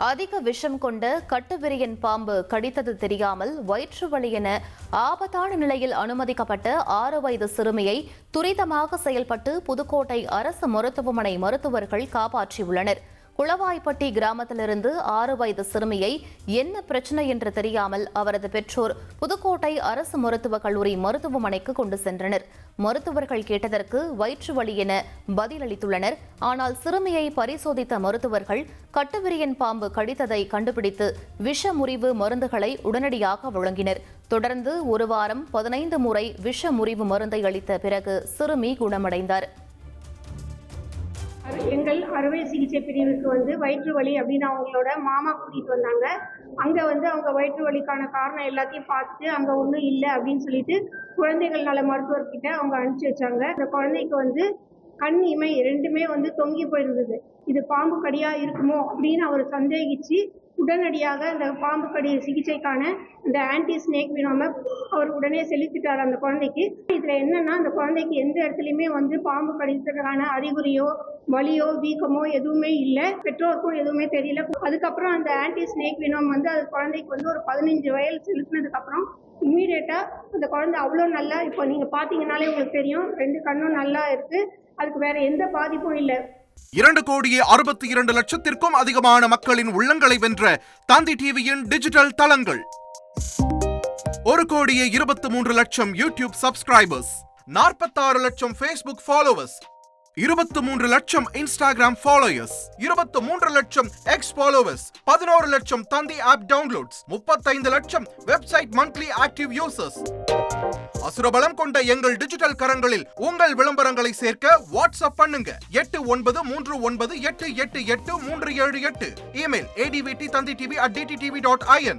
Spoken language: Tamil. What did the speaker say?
அதிக விஷம் கொண்ட கட்டுவிரியன் பாம்பு கடித்தது தெரியாமல் வயிற்று வலி என ஆபத்தான நிலையில் அனுமதிக்கப்பட்ட 6 வயது சிறுமியை துரிதமாக செயல்பட்டு புதுக்கோட்டை அரசு மருத்துவமனை மருத்துவர்கள் காப்பாற்றியுள்ளனர். குளவாய்ப்பட்டி கிராமத்திலிருந்து 6 வயது சிறுமியை என்ன பிரச்சனை என்று தெரியாமல் அவரது பெற்றோர் புதுக்கோட்டை அரசு மருத்துவக் கல்லூரி மருத்துவமனைக்கு கொண்டு சென்றனர். மருத்துவர்கள் கேட்டதற்கு வயிற்று வலி என பதிலளித்துள்ளனர். ஆனால் சிறுமியை பரிசோதித்த மருத்துவர்கள் கட்டுவிரியன் பாம்பு கடித்ததை கண்டுபிடித்து விஷ முறிவு மருந்துகளை உடனடியாக வழங்கினர். தொடர்ந்து 1 வாரம் 15 முறை விஷ முறிவு மருந்தை அளித்த பிறகு சிறுமி குணமடைந்தார். எங்கள் அறுவை சிகிச்சை பிரிவுக்கு வயிற்று வலி அப்படின்னு அவங்களோட மாமா கூட்டிட்டு வந்தாங்க. அங்கே அவங்க வயிற்று வலிக்கான காரணம் எல்லாத்தையும் பார்த்துட்டு அங்கே ஒன்றும் இல்லை அப்படின்னு சொல்லிட்டு குழந்தைகள் நல மருத்துவர்கிட்ட அவங்க அனுப்பிச்சி வச்சாங்க. அந்த குழந்தைக்கு கண் இமை 2மே தொங்கி போயிருந்தது. இது பாம்பு கடியா இருக்குமோ அப்படின்னு அவர் சந்தேகிச்சு உடனடியாக அந்த பாம்பு கடி சிகிச்சைக்கான இந்த ஆன்டி ஸ்னேக் வினோமை அவர் உடனே செலுத்திட்டார் அந்த குழந்தைக்கு. இதில் என்னன்னா, அந்த குழந்தைக்கு எந்த இடத்துலையுமே பாம்பு கடிக்கிறதுக்கான அறிகுறியோ வலியோ வீக்கமோ எதுவுமே இல்லை. பெற்றோருக்கும் எதுவுமே தெரியல. அதுக்கப்புறம் அந்த ஆன்டி ஸ்னேக் வினோம் அது குழந்தைக்கு ஒரு 15 வயது செலுத்தினதுக்கு அப்புறம் இம்மீடியட்டா அந்த குழந்தை அவ்வளோ நல்லா, இப்போ நீங்க பாத்தீங்கன்னாலே உங்களுக்கு தெரியும், 2 கண்ணும் நல்லா இருக்கு. அதுக்கு வேற எந்த பாதிப்பும் இல்லை. 2,62,00,000-த்திற்கும் அதிகமான மக்களின் உள்ளங்களை வென்ற தந்தி டிவியின் டிஜிட்டல் தளங்கள். 1,23,00,000 யூடியூப் சப்ஸ்கிரைபர்ஸ், 46 லட்சம் ஃபேஸ்புக் ஃபாலோவர்ஸ், 23 லட்சம் இன்ஸ்டாகிராம் ஃபாலோயர்ஸ், 23 லட்சம் எக்ஸ் ஃபாலோவர்ஸ், 11 லட்சம் தந்தி ஆப் டவுன்லோட்ஸ், 35 லட்சம் வெப்சைட் மந்த்லி ஆக்டிவ் யூசர்ஸ். அசுரபலம் கொண்ட எங்கள் டிஜிட்டல் கரங்களில் உங்கள் விளம்பரங்களை சேர்க்க வாட்ஸ்அப் பண்ணுங்க. 8939888378. Email advttanditv@dttv.in.